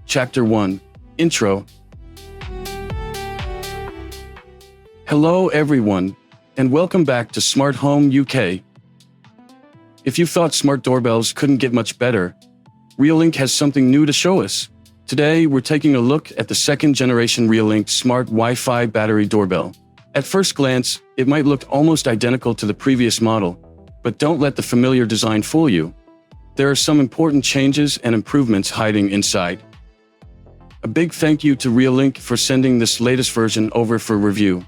Chapter 1. Intro. Hello everyone, and welcome back to Smart Home UK. If you thought smart doorbells couldn't get much better, Reolink has something new to show us. Today, we're taking a look at the second generation Reolink Smart Wi-Fi battery doorbell. At first glance, it might look almost identical to the previous model, but don't let the familiar design fool you. There are some important changes and improvements hiding inside. A big thank you to Reolink for sending this latest version over for review.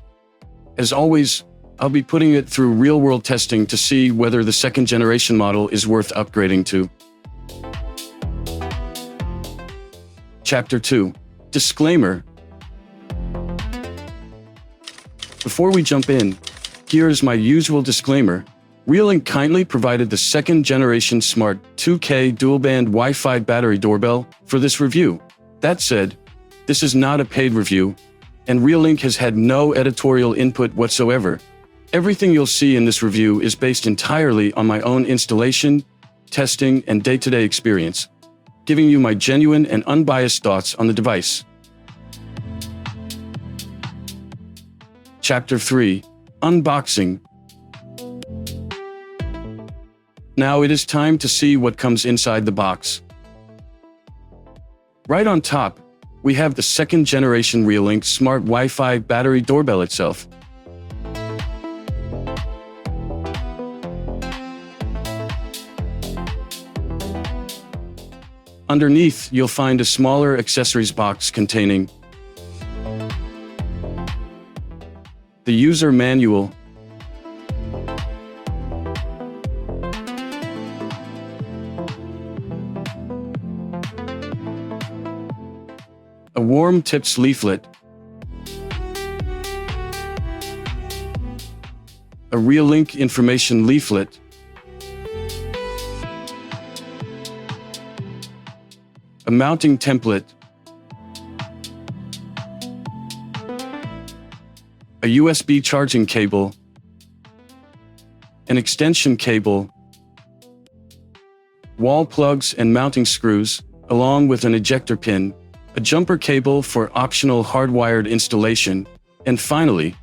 As always, I'll be putting it through real-world testing to see whether the second generation model is worth upgrading to. Chapter 2. Disclaimer. Before we jump in, here's my usual disclaimer. Reolink kindly provided the second generation Smart 2K dual-band Wi-Fi battery doorbell for this review. That said, this is not a paid review, and Reolink has had no editorial input whatsoever. Everything you'll see in this review is based entirely on my own installation, testing, and day-to-day experience, giving you my genuine and unbiased thoughts on the device. Chapter 3. Unboxing. Now it is time to see what comes inside the box. Right on top, we have the second generation Reolink Smart Wi-Fi battery doorbell itself. Underneath, you'll find a smaller accessories box containing the user manual, a warm tips leaflet, a Reolink information leaflet, a mounting template, a USB charging cable, an extension cable, wall plugs and mounting screws, along with an ejector pin, a jumper cable for optional hardwired installation, and finally,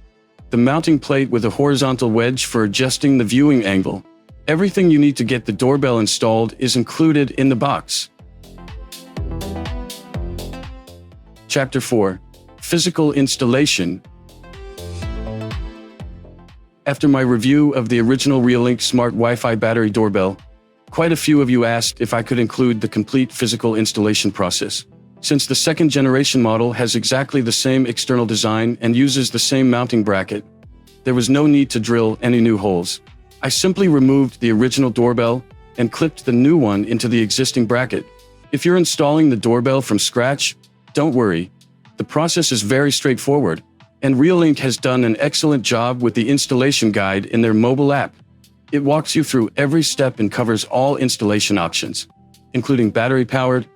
the mounting plate with a horizontal wedge for adjusting the viewing angle. Everything you need to get the doorbell installed is included in the box. Chapter 4. Physical installation. After my review of the original Reolink Smart Wi-Fi battery doorbell, quite a few of you asked if I could include the complete physical installation process. Since the second generation model has exactly the same external design and uses the same mounting bracket, there was no need to drill any new holes. I simply removed the original doorbell and clipped the new one into the existing bracket. If you're installing the doorbell from scratch, don't worry. The process is very straightforward, and Reolink has done an excellent job with the installation guide in their mobile app. It walks you through every step and covers all installation options, including battery-powered,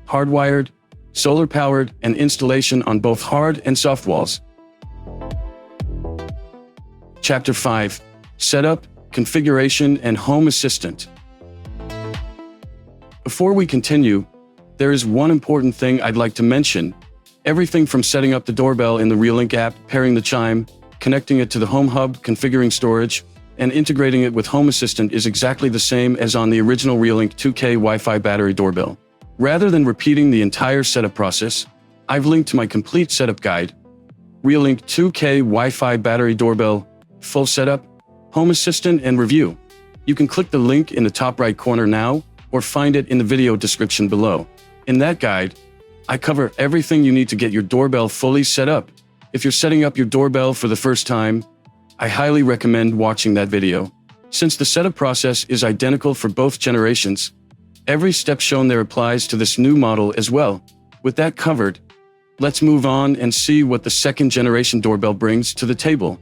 hardwired, solar-powered, and installation on both hard and soft walls. Chapter 5. Setup, Configuration, and Home Assistant. Before we continue, there is one important thing I'd like to mention. Everything from setting up the doorbell in the Reolink app, pairing the chime, connecting it to the Home Hub, configuring storage, and integrating it with Home Assistant is exactly the same as on the original Reolink 2K Wi-Fi battery doorbell. Rather than repeating the entire setup process, I've linked to my complete setup guide, Reolink 2K Wi-Fi battery doorbell, full setup, Home Assistant, and review. You can click the link in the top right corner now, or find it in the video description below. In that guide, I cover everything you need to get your doorbell fully set up. If you're setting up your doorbell for the first time, I highly recommend watching that video. Since the setup process is identical for both generations, every step shown there applies to this new model as well. With that covered, let's move on and see what the second generation doorbell brings to the table.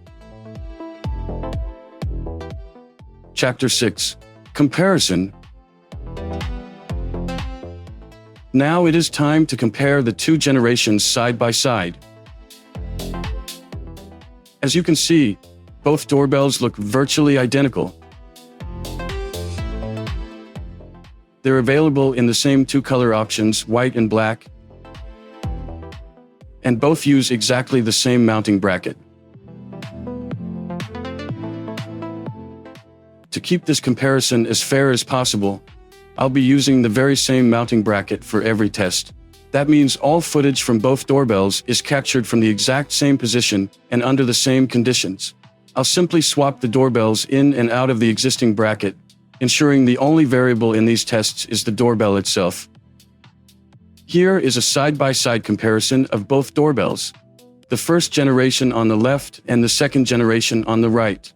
Chapter 6. Comparison. Now it is time to compare the two generations side by side. As you can see, both doorbells look virtually identical. They're available in the same two color options, white and black, and both use exactly the same mounting bracket. To keep this comparison as fair as possible, I'll be using the very same mounting bracket for every test. That means all footage from both doorbells is captured from the exact same position and under the same conditions. I'll simply swap the doorbells in and out of the existing bracket, ensuring the only variable in these tests is the doorbell itself. Here is a side-by-side comparison of both doorbells, the first generation on the left and the second generation on the right.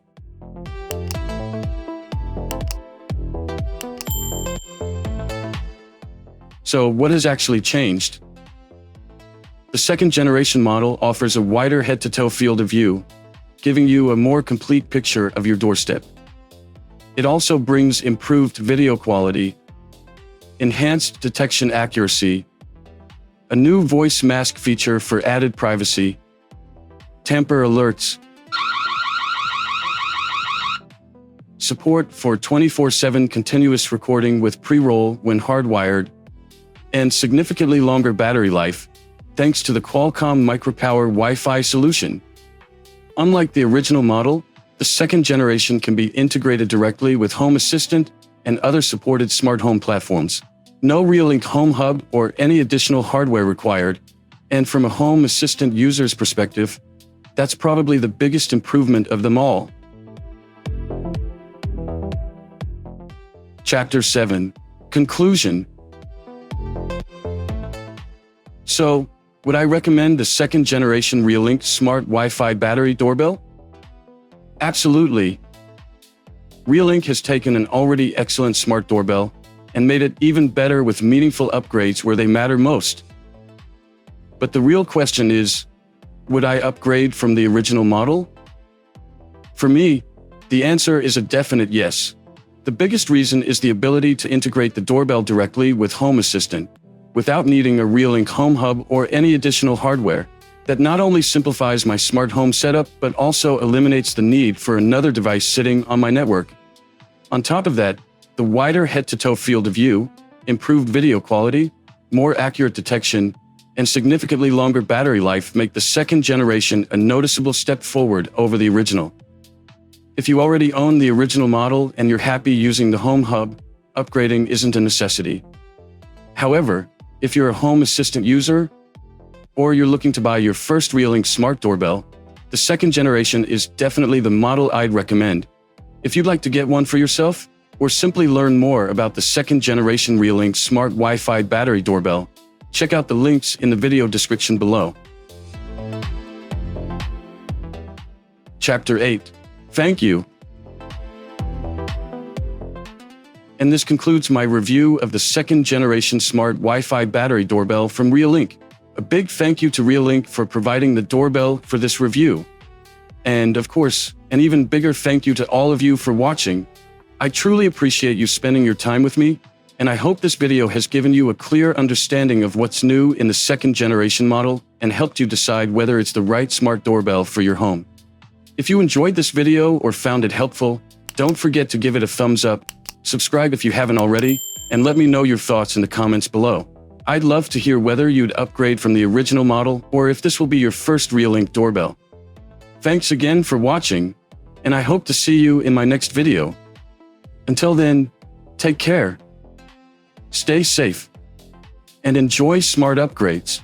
So what has actually changed? The second generation model offers a wider head-to-toe field of view, giving you a more complete picture of your doorstep. It also brings improved video quality, enhanced detection accuracy, a new voice mask feature for added privacy, Tamper Alerts, support for 24/7 continuous recording with pre-roll when hardwired, and significantly longer battery life, thanks to the Qualcomm Micro-Power Wi-Fi solution. Unlike the original model, the second generation can be integrated directly with Home Assistant and other supported smart home platforms. No Reolink Home Hub or any additional hardware required, and from a Home Assistant user's perspective, that's probably the biggest improvement of them all. Chapter 7. Conclusion. So, would I recommend the second generation Reolink Smart Wi-Fi battery doorbell? Absolutely. Reolink has taken an already excellent smart doorbell and made it even better with meaningful upgrades where they matter most. But the real question is, would I upgrade from the original model? For me, the answer is a definite yes. The biggest reason is the ability to integrate the doorbell directly with Home Assistant, without needing a Reolink Home Hub or any additional hardware. That not only simplifies my smart home setup, but also eliminates the need for another device sitting on my network. On top of that, the wider head-to-toe field of view, improved video quality, more accurate detection, and significantly longer battery life make the second generation a noticeable step forward over the original. If you already own the original model and you're happy using the Home Hub, upgrading isn't a necessity. However, if you're a Home Assistant user, or you're looking to buy your first Reolink smart doorbell, the second generation is definitely the model I'd recommend. If you'd like to get one for yourself, or simply learn more about the second generation Reolink Smart Wi-Fi battery doorbell, check out the links in the video description below. Chapter 8. Thank you. And this concludes my review of the second generation Smart Wi-Fi battery doorbell from Reolink. A big thank you to Reolink for providing the doorbell for this review. And of course, an even bigger thank you to all of you for watching. I truly appreciate you spending your time with me, and I hope this video has given you a clear understanding of what's new in the second generation model and helped you decide whether it's the right smart doorbell for your home. If you enjoyed this video or found it helpful, don't forget to give it a thumbs up, subscribe if you haven't already, and let me know your thoughts in the comments below. I'd love to hear whether you'd upgrade from the original model or if this will be your first Reolink doorbell. Thanks again for watching, and I hope to see you in my next video. Until then, take care, stay safe, and enjoy smart upgrades.